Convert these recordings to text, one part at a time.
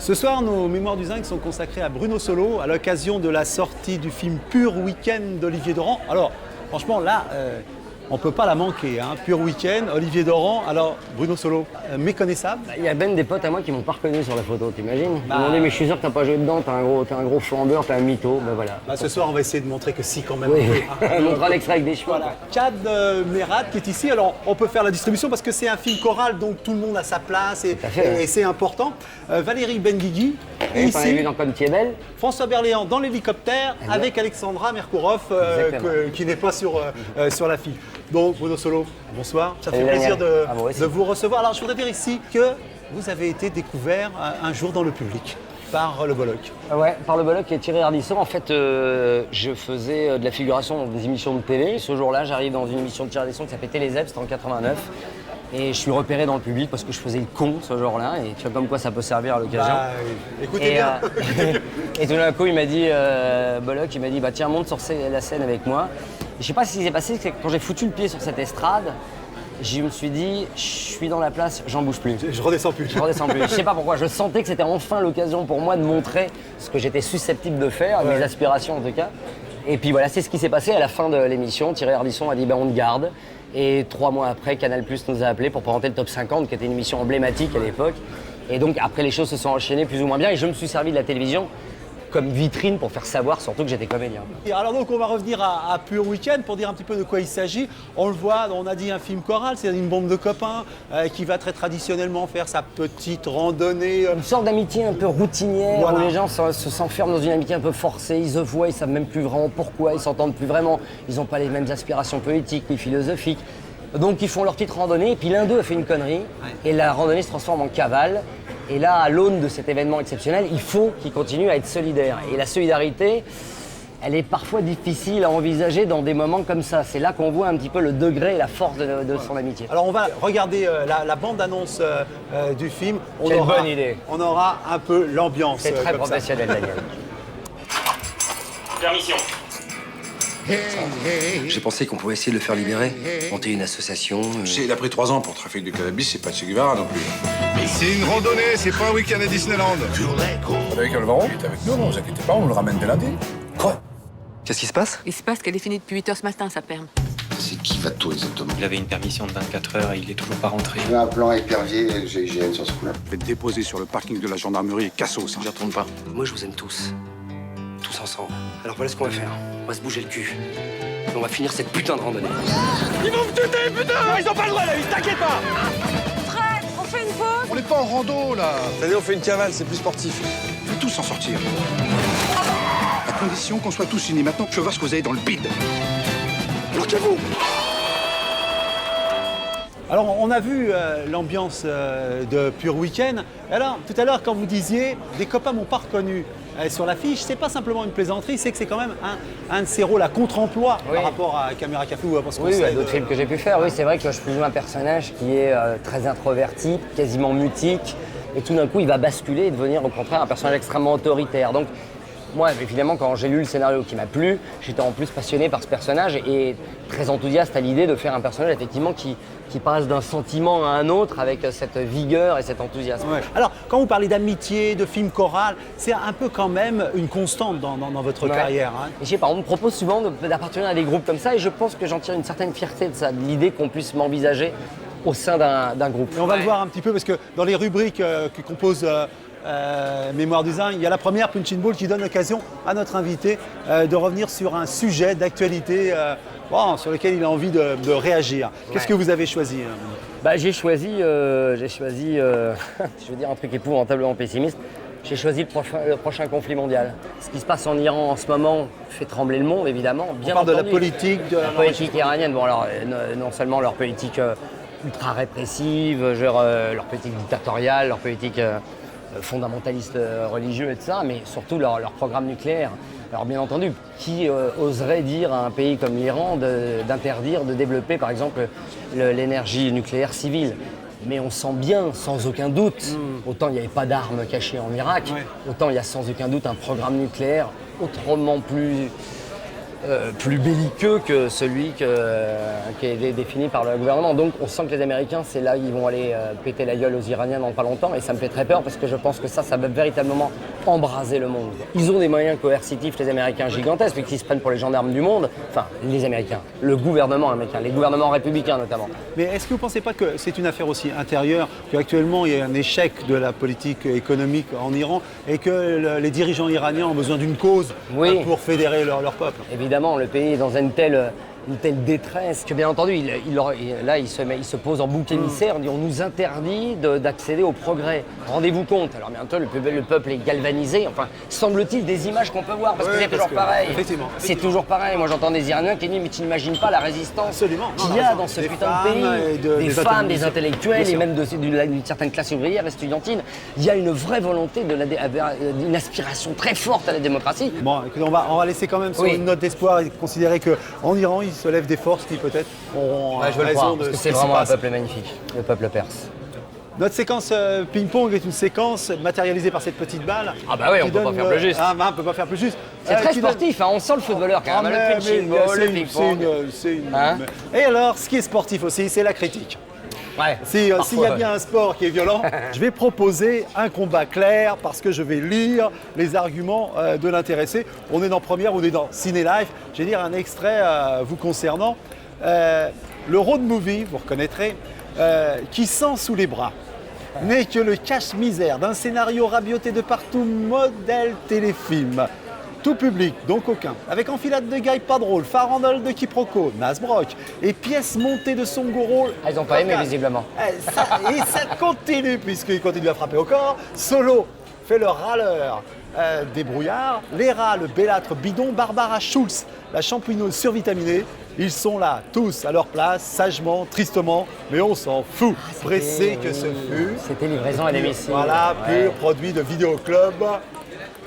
Ce soir, nos mémoires du zinc sont consacrées à Bruno Solo à l'occasion de la sortie du film Pur Week-end d'Olivier Daurent. Alors, franchement, là, on ne peut pas la manquer. Hein. Pur Week-end, Olivier Daurent. Alors, Bruno Solo, méconnaissable. Il y a même des potes à moi qui m'ont pas reconnu sur la photo, t'imagines? Ils m'ont dit, mais je suis sûr que t'as pas joué dedans, t'es un gros flambeur, t'es un mytho. Ben voilà. Ce soir, on va essayer de montrer que si, quand même. Oui, on montrera l'extrait avec des cheveux. Voilà. Chad Merad qui est ici. Alors, on peut faire la distribution parce que c'est un film choral, donc tout le monde a sa place et c'est important. Valérie Benguigui est On avait vu ici. dans Comme tu es belle. François Berléand dans l'hélicoptère avec Alexandra Merkourov qui n'est pas sur l'affiche. Donc Bruno Solo, bonsoir. Ça fait Salut, plaisir Daniel. À vous aussi. de vous recevoir. Alors je voudrais dire ici que vous avez été découvert un jour dans le public par le Bollock. Ouais, par le Bollock et Thierry Ardisson. En fait, je faisais de la figuration dans des émissions de télé. Ce jour-là, j'arrive dans une émission de Thierry Ardisson qui s'appelait Télézeb, c'était en 89. Et je suis repéré dans le public parce que je faisais le con ce jour-là. Et tu vois comme quoi ça peut servir à l'occasion. Écoutez bien. Et tout d'un coup, il m'a dit, Bollock, il m'a dit, bah tiens, monte sur la scène avec moi. Et je sais pas ce qui s'est passé, c'est que quand j'ai foutu le pied sur cette estrade, je me suis dit, je suis dans la place, j'en bouge plus. Je redescends plus. Je redescends plus. Je sais pas pourquoi, je sentais que c'était enfin l'occasion pour moi de montrer ce que j'étais susceptible de faire, mes aspirations en tout cas. Et puis voilà, c'est ce qui s'est passé à la fin de l'émission. Thierry Ardisson a dit, on te garde. Et 3 mois après, Canal+ nous a appelés pour présenter le Top 50, qui était une émission emblématique à l'époque. Et donc après, les choses se sont enchaînées plus ou moins bien. Et je me suis servi de la télévision comme vitrine pour faire savoir surtout que j'étais comédien. Et alors donc on va revenir à Pur Week-end pour dire un petit peu de quoi il s'agit. On le voit, on a dit un film choral, c'est une bande de copains qui va très traditionnellement faire sa petite randonnée. Une sorte d'amitié un peu routinière, Voilà. où les gens s'enferment dans une amitié un peu forcée, ils se voient, ils savent même plus vraiment pourquoi, ils s'entendent plus vraiment, ils n'ont pas les mêmes aspirations politiques ni philosophiques. Donc ils font leur petite randonnée, et puis l'un d'eux a fait une connerie, et la randonnée se transforme en cavale. Et là, à l'aune de cet événement exceptionnel, il faut qu'ils continuent à être solidaires. Et la solidarité, elle est parfois difficile à envisager dans des moments comme ça. C'est là qu'on voit un petit peu le degré et la force de son amitié. Alors on va regarder la bande-annonce du film. Quelle bonne idée. On aura un peu l'ambiance. C'est très comme ça. professionnel, Daniel. Permission. J'ai pensé qu'on pouvait essayer de le faire libérer, monter une association. Il a pris 3 ans pour trafic de cannabis, c'est pas Che Guevara non plus. C'est une randonnée, c'est pas un week-end à Disneyland. Avec Alvaro, il est avec nous, non vous inquiétez pas, on le ramène dès lundi. Quoi? Qu'est-ce qui se passe? Il se passe qu'elle est finie depuis 8 h ce matin, sa perme. C'est qui va tout exactement? Il avait une permission de 24 heures et il est toujours pas rentré. J'ai un plan épervier GIGN sur ce coup-là. Je vais te déposer sur le parking de la gendarmerie Cassos. J'y retourne pas. Moi, je vous aime tous. Tous ensemble. Alors voilà ce qu'on va faire. On va se bouger le cul. Et on va finir cette putain de randonnée. Ils vont me tuer, putain! Ils ont pas le droit, là, t'inquiète pas! Fred, on fait une pause? On n'est pas en rando, là. Allez, on fait une cavale, c'est plus sportif. On peut tous s'en sortir. À condition qu'on soit tous unis. Maintenant, je veux voir ce que vous avez dans le bide. Bloquez-vous! Alors on a vu l'ambiance de Pur Week-end. Alors tout à l'heure quand vous disiez des copains m'ont pas reconnu sur l'affiche, c'est pas simplement une plaisanterie, c'est que c'est quand même un de ses rôles à contre-emploi par rapport à Caméra Café ou à ce qu'on Oui, sait à d'autres films que j'ai pu faire. Oui, c'est vrai que je joue un personnage qui est très introverti, quasiment mutique, et tout d'un coup, il va basculer et devenir au contraire un personnage extrêmement autoritaire. Donc, moi, évidemment, quand j'ai lu le scénario qui m'a plu, j'étais en plus passionné par ce personnage et très enthousiaste à l'idée de faire un personnage effectivement qui passe d'un sentiment à un autre avec cette vigueur et cet enthousiasme. Ouais. Alors, quand vous parlez d'amitié, de film choral, c'est un peu quand même une constante dans votre Ouais. carrière. Hein. Et je sais pas, on me propose souvent d'appartenir à des groupes comme ça et je pense que j'en tire une certaine fierté de ça, de l'idée qu'on puisse m'envisager au sein d'un groupe. Et on va le voir un petit peu parce que dans les rubriques qui composent Mémoire du Zinc, il y a la première Punching Ball qui donne l'occasion à notre invité de revenir sur un sujet d'actualité sur lequel il a envie de réagir. Qu'est-ce que vous avez choisi J'ai choisi, je vais dire un truc épouvantablement pessimiste, j'ai choisi le prochain conflit mondial. Ce qui se passe en Iran en ce moment fait trembler le monde, évidemment. On parle de la politique, de la politique iranienne. Bon, alors, non seulement leur politique ultra répressive, leur politique dictatoriale, leur politique fondamentaliste religieux et tout ça, mais surtout leur programme nucléaire. Alors bien entendu, qui oserait dire à un pays comme l'Iran d'interdire de développer par exemple l'énergie nucléaire civile? Mais on sent bien, sans aucun doute, autant il n'y avait pas d'armes cachées en Irak, autant il y a sans aucun doute un programme nucléaire autrement plus plus belliqueux que celui qui est défini par le gouvernement. Donc on sent que les Américains, c'est là où ils vont aller péter la gueule aux Iraniens dans pas longtemps, et ça me fait très peur parce que je pense que ça va véritablement embraser le monde. Ils ont des moyens coercitifs, les Américains, gigantesques, puisqu'ils se prennent pour les gendarmes du monde. Enfin, les Américains, le gouvernement américain, les gouvernements républicains notamment. Mais est-ce que vous ne pensez pas que c'est une affaire aussi intérieure, qu'actuellement il y a un échec de la politique économique en Iran et que les dirigeants iraniens ont besoin d'une cause Oui. pour fédérer leur peuple? Évidemment, le pays est dans une telle détresse que, bien entendu, il se pose en bouc émissaire. On nous interdit d'accéder au progrès. Rendez-vous compte. Alors bientôt, le peuple est galvanisé. Enfin, semble-t-il, des images qu'on peut voir, parce que c'est toujours pareil. Effectivement. C'est toujours pareil. Moi, j'entends des Iraniens qui disent, mais tu n'imagines pas la résistance qu'il y a dans ce putain de pays. Des femmes, des intellectuels, et même d'une certaine classe ouvrière et estudiantine. Il y a une vraie volonté, une aspiration très forte à la démocratie. Bon, écoutez, on va laisser quand même sur une note d'espoir et considérer qu'en Iran, il se lève des forces qui peut-être auront Je veux le raison croire, de parce que ce c'est qui se vraiment un passe. peuple magnifique, le peuple perse. Notre séquence ping-pong est une séquence matérialisée par cette petite balle. Ah bah oui, on qui peut pas donne, faire plus juste. Ah bah, on peut pas faire plus juste. C'est très qui donne- sportif, hein, on sent le footballeur quand Ah, même, mais- le pitching mais ball, le ping-pong. c'est une- Hein Et alors, ce qui est sportif aussi, c'est la critique. Ouais, S'il y a parfois, bien un sport qui est violent, je vais proposer un combat clair parce que je vais lire les arguments de l'intéressé. On est dans Première, on est dans Ciné Life. Je vais lire un extrait vous concernant. Le road movie, vous reconnaîtrez, qui sent sous les bras, n'est que le cache-misère d'un scénario rabioté de partout, modèle téléfilm. Tout public, donc aucun, avec enfilade de gars pas drôle, farandole de quiproquo, Nasbrock, et pièces montées de son gros. Ah, ils n'ont pas aimé visiblement. Et ça continue, puisqu'il continue à frapper au corps. Solo fait le râleur des brouillards, les rats, le bellâtre bidon, Barbara Schulz, la champigneuse survitaminée. Ils sont là, tous à leur place, sagement, tristement, mais on s'en fout. Pressé que ce fut. C'était livraison à domicile. Voilà, Ouais. pur produit de vidéoclub.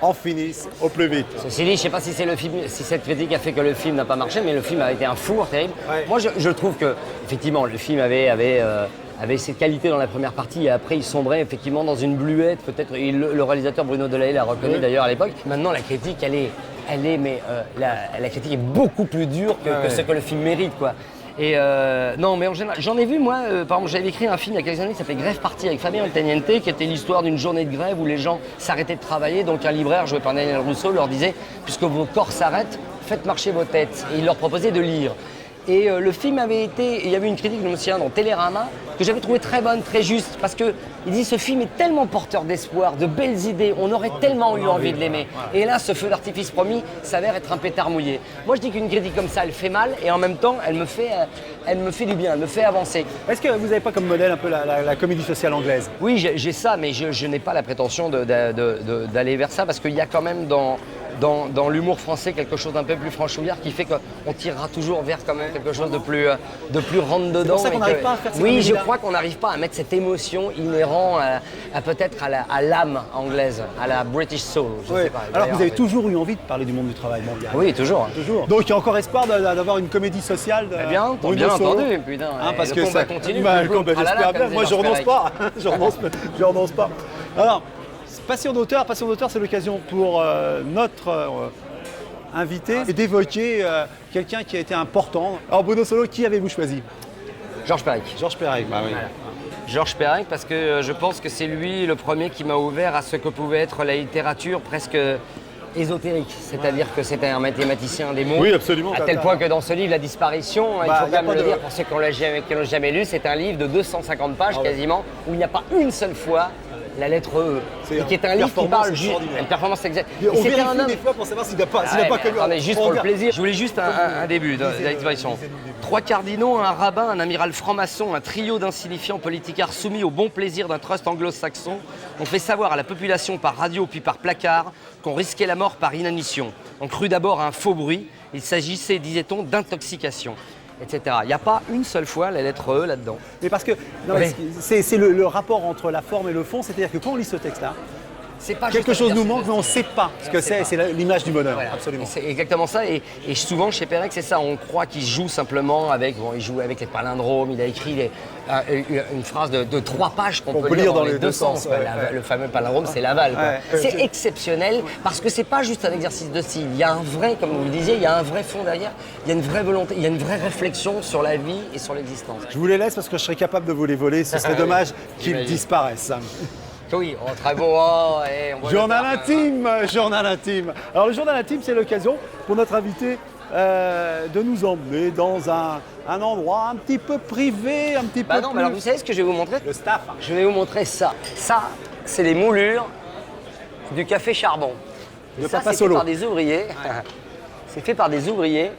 En finissent au plus vite. Ceci dit, je ne sais pas si c'est le film, si cette critique a fait que le film n'a pas marché, mais le film a été un four terrible. Ouais. Moi, je trouve que effectivement, le film avait ses qualités dans la première partie, et après il sombrait effectivement dans une bluette, peut-être. Et le réalisateur Bruno Delahey l'a reconnu d'ailleurs à l'époque. Maintenant, la critique, la critique est beaucoup plus dure que ce que le film mérite, quoi. Et non, mais en général, j'en ai vu moi, par exemple, j'avais écrit un film il y a quelques années qui s'appelait Grève Partie avec Fabien Altaniente, qui était l'histoire d'une journée de grève où les gens s'arrêtaient de travailler. Donc un libraire joué par Daniel Rousseau leur disait, puisque vos corps s'arrêtent, faites marcher vos têtes. Et il leur proposait de lire. Et le film avait été, il y avait une critique, je me souviens, dans Télérama, que j'avais trouvé très bonne, très juste, parce que il dit ce film est tellement porteur d'espoir, de belles idées, on aurait tellement eu envie de l'aimer. Et là, ce feu d'artifice promis s'avère être un pétard mouillé. Moi, je dis qu'une critique comme ça, elle fait mal, et en même temps, elle me fait du bien, elle me fait avancer. Est-ce que vous n'avez pas comme modèle un peu la comédie sociale anglaise? Oui, j'ai ça, mais je n'ai pas la prétention d'aller vers ça, parce qu'il y a quand même dans l'humour français quelque chose d'un peu plus franchouillard qui fait qu'on tirera toujours vers quand même quelque chose de plus rentre-dedans. C'est pour ça qu'on n'arrive pas à faire ces Oui, je comédies-là. crois qu'on n'arrive pas à mettre cette émotion inhérente peut-être à l'âme anglaise, à la British soul. Je Ouais. sais pas. Alors que vous avez toujours eu envie de parler du monde du travail mondial. Oui, toujours. Toujours. Donc il y a encore espoir d'avoir une comédie sociale. Bien Bruno Solo. entendu, putain. Parce le que combat ça continue. Bah, le boum, combat, boum, tralala, j'espère bien. comme Moi, je disait renonce Georges pas. Je renonce pas. Alors, Passion d'auteur, c'est l'occasion pour notre invité d'évoquer quelqu'un qui a été important. Alors, Bruno Solo, qui avez-vous choisi? Georges Perec. Georges Perec. Bah oui. Voilà. Georges Perec, parce que je pense que c'est lui le premier qui m'a ouvert à ce que pouvait être la littérature presque ésotérique. C'est-à-dire que c'était un mathématicien des mots. Oui, absolument. À tel point que dans ce livre, La Disparition, il Bah, faut y quand a même pas le de- dire pour ceux qui l'ont jamais lu, c'est un livre de 250 pages Ah ouais. quasiment, où il n'y a pas une seule fois la lettre E. C'est Et qui est un livre qui performance parle juste. extraordinaire. Une performance exacte. On Et c'était vérifie un homme. des fois pour savoir s'il n'a pas, Ah ouais, connu. attendez, juste On pour le regarde. plaisir. Je voulais juste un début de la disparition. 3 cardinaux, un rabbin, un amiral franc-maçon, un trio d'insignifiants politicards soumis au bon plaisir d'un trust anglo-saxon ont fait savoir à la population par radio puis par placard qu'on risquait la mort par inanition. On crut d'abord à un faux bruit. Il s'agissait, disait-on, d'intoxication, etc. Il n'y a pas une seule fois la lettre E là-dedans. Mais parce que non, Oui. mais c'est le rapport entre la forme et le fond, c'est-à-dire que quand on lit ce texte-là, C'est pas quelque juste chose un nous exercice manque, de mais on ne style. sait pas ce que On sait pas. c'est l'image du bonheur, Voilà. absolument. Et c'est exactement ça. Et souvent chez Pérec, c'est ça. On croit qu'il joue simplement avec. Bon, il joue avec les palindromes. Il a écrit une phrase de 3 pages qu'on peut lire dans les deux sens. ouais, Le fameux palindrome, c'est l'aval. quoi. Ouais. C'est exceptionnel parce que c'est pas juste un exercice de style. Il y a un vrai, comme vous le disiez, il y a un vrai fond derrière. Il y a une vraie volonté, il y a une vraie réflexion sur la vie et sur l'existence. Je vous les laisse parce que je serais capable de vous les voler. Ce serait dommage qu'ils J'imagine. disparaissent. Oui, très beau. Oh, on voit Journal le temps, intime, journal intime. Alors le journal intime, c'est l'occasion pour notre invité de nous emmener dans un endroit un petit peu privé, un petit peu Bah non, plus... mais alors vous savez ce que je vais vous montrer? Le staff. Je vais vous montrer ça. Ça, c'est les moulures du café Charbon. Et De ça, Papa c'est fait Solo. par des ouvriers. C'est fait par des ouvriers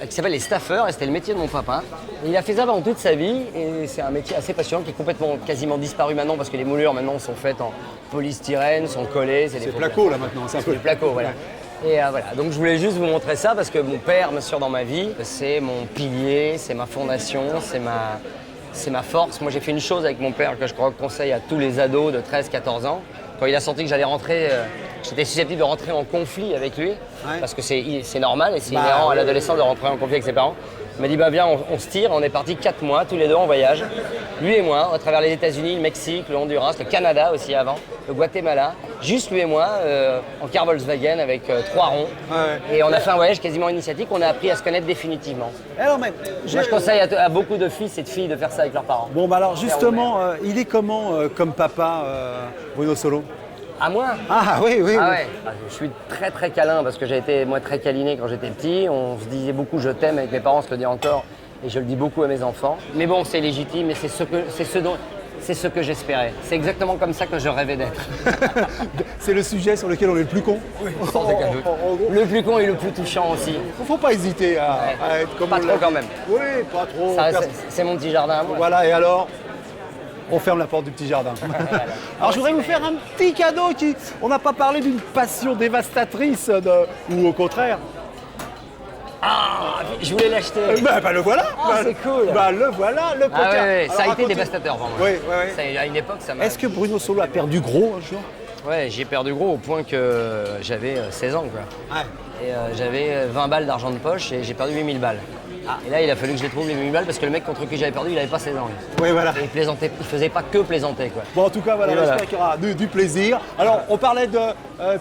qui s'appellent les staffeurs, et c'était le métier de mon papa. Et il a fait ça pendant toute sa vie, et c'est un métier assez passionnant qui est complètement, quasiment disparu maintenant, parce que les moulures maintenant sont faites en polystyrène, sont collées. C'est placo là maintenant, c'est un peu... Les placos, voilà. Et voilà, donc je voulais juste vous montrer ça parce que mon père, bien sûr, dans ma vie, c'est mon pilier, c'est ma fondation, c'est ma force. Moi, j'ai fait une chose avec mon père que je conseille à tous les ados de 13-14 ans. Quand il a senti que j'allais rentrer, j'étais susceptible de rentrer en conflit avec lui, parce que c'est normal et c'est inhérent à l'adolescent de rentrer en conflit avec ses parents. Il m'a dit, bah viens, on se tire, on est parti 4 mois, tous les deux en voyage, lui et moi, à travers les États-Unis, le Mexique, le Honduras, le Canada aussi avant, le Guatemala, juste lui et moi, en car Volkswagen avec 3 ronds. Ouais. Et on a fait un voyage quasiment initiatique, on a appris à se connaître définitivement. Alors, mais, Moi, je conseille à beaucoup de fils et de filles de faire ça avec leurs parents. Bon, bah alors justement, il est comment comme papa, Bruno Solo? À moi? Ah oui, oui. Ah oui. ouais, je suis très très câlin parce que j'ai été moi très câliné quand j'étais petit. On se disait beaucoup je t'aime avec mes parents, on se le dit encore et je le dis beaucoup à mes enfants. Mais bon, c'est légitime et c'est ce que j'espérais. C'est exactement comme ça que je rêvais d'être. C'est le sujet sur lequel on est le plus con. Sans aucun doute. Le plus con et le plus touchant aussi. Faut pas hésiter à être comme Pas on trop l'a quand dit. même. Oui, pas trop. Ça, c'est mon petit jardin à moi. Voilà, et alors on ferme la porte du petit jardin. Alors je voudrais vous faire un petit cadeau on n'a pas parlé d'une passion dévastatrice ou au contraire. Ah, je voulais l'acheter. Bah, le voilà. Oh, c'est cool. Bah le voilà, le poker. Ah ouais, ça a Alors, été racontez- dévastateur pour moi. Oui, oui, oui. Ça, à une époque, ça m'a... Est-ce que Bruno Solo a perdu gros un jour? Ouais, j'ai perdu gros au point que j'avais 16 ans, quoi. Ouais. Et j'avais 20 balles d'argent de poche et j'ai perdu 8000 balles. Et là, il a fallu que je les trouve, les 8000 balles, parce que le mec contre qui j'avais perdu, il avait pas 16 ans. lui. Oui, voilà. Et il plaisantait, il faisait pas que plaisanter, quoi. Bon, en tout cas, voilà, Et voilà. j'espère qu'il y aura du plaisir. Alors, on parlait de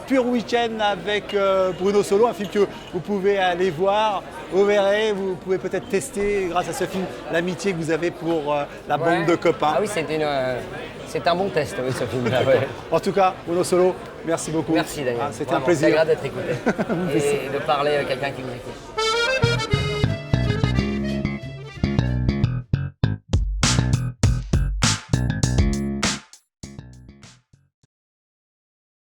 Pur Week-end avec Bruno Solo, un film que vous pouvez aller voir. Vous verrez, vous pouvez peut-être tester, grâce à ce film, l'amitié que vous avez pour la bande Ouais. de copains. Ah oui, c'est un bon test, oui, ce film-là. Ouais. En tout cas, Bruno Solo, merci beaucoup. Merci, Daniel. Ah, c'était Vraiment, un plaisir. C'est agréable d'être écouté et de parler à quelqu'un qui nous écoute.